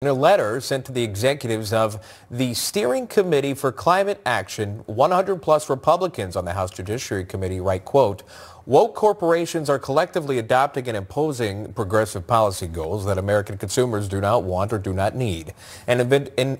In a letter sent to the executives of the Steering Committee for Climate Action, 100-plus Republicans on the House Judiciary Committee write, quote, "Woke corporations are collectively adopting and imposing progressive policy goals that American consumers do not want or do not need. And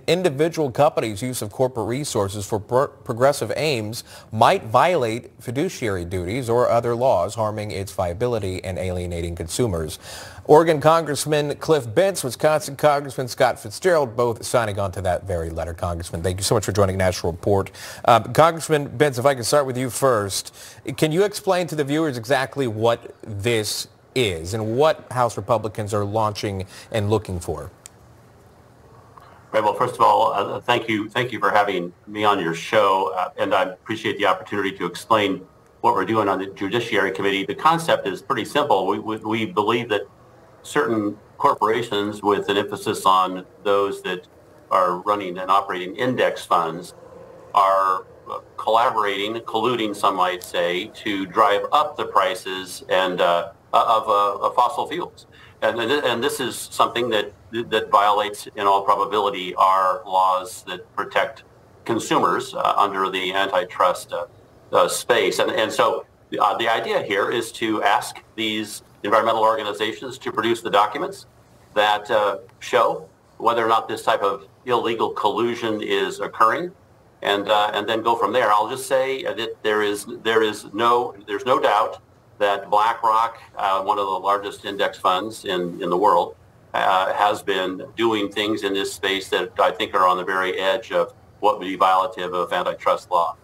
individual companies' use of corporate resources for progressive aims might violate fiduciary duties or other laws, harming its viability and alienating consumers." Oregon Congressman Cliff Bentz, Wisconsin Congressman Scott Fitzgerald, both signing on to that very letter. Congressman, thank you so much for joining National Report. Congressman Bentz, if I can start with you first, can you explain to the viewers exactly what this is and what House Republicans are launching and looking for? Right. Well, first of all, thank you for having me on your show, and I appreciate the opportunity to explain what we're doing on the Judiciary Committee. The concept is pretty simple. We believe that certain corporations, with an emphasis on those that are running and operating index funds, are colluding, some might say, to drive up the prices and of fossil fuels. And this is something that violates, in all probability, our laws that protect consumers under the antitrust space. And so the idea here is to ask these environmental organizations to produce the documents that show whether or not this type of illegal collusion is occurring, and then go from there. I'll just say that there's no doubt that BlackRock, one of the largest index funds in the world, has been doing things in this space that I think are on the very edge of what would be violative of antitrust law.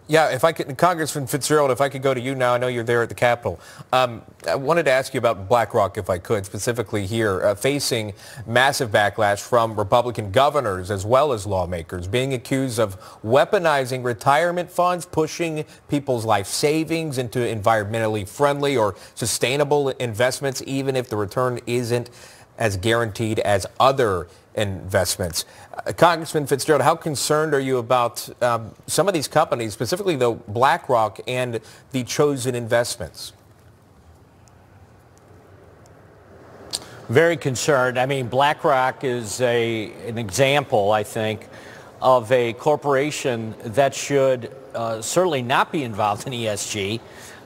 Yeah, if I could, Congressman Fitzgerald, if I could go to you now, I know you're there at the Capitol. I wanted to ask you about BlackRock, if I could, specifically here, facing massive backlash from Republican governors as well as lawmakers, being accused of weaponizing retirement funds, pushing people's life savings into environmentally friendly or sustainable investments, even if the return isn't as guaranteed as other investments. Congressman Fitzgerald, how concerned are you about some of these companies, specifically though BlackRock and the chosen investments? Very concerned. I mean, BlackRock is an example, I think, of a corporation that should certainly not be involved in ESG,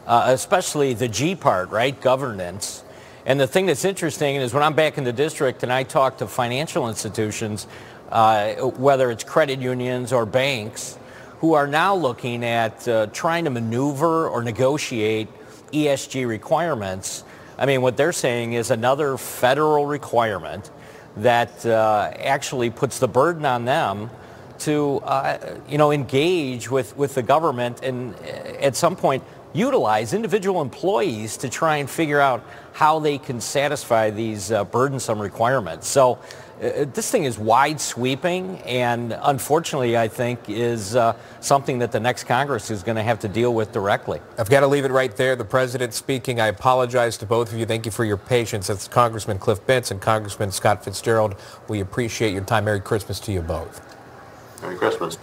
especially the G part, right? Governance. And the thing that's interesting is when I'm back in the district and I talk to financial institutions, whether it's credit unions or banks, who are now looking at trying to maneuver or negotiate ESG requirements. I mean, what they're saying is another federal requirement that actually puts the burden on them to, engage with the government and at some point utilize individual employees to try and figure out how they can satisfy these burdensome requirements. So this thing is wide sweeping and unfortunately I think is something that the next Congress is going to have to deal with directly. I've got to leave it right there. The President speaking. I apologize to both of you. Thank you for your patience. That's Congressman Cliff Bentz and Congressman Scott Fitzgerald. We appreciate your time. Merry Christmas to you both. Merry Christmas.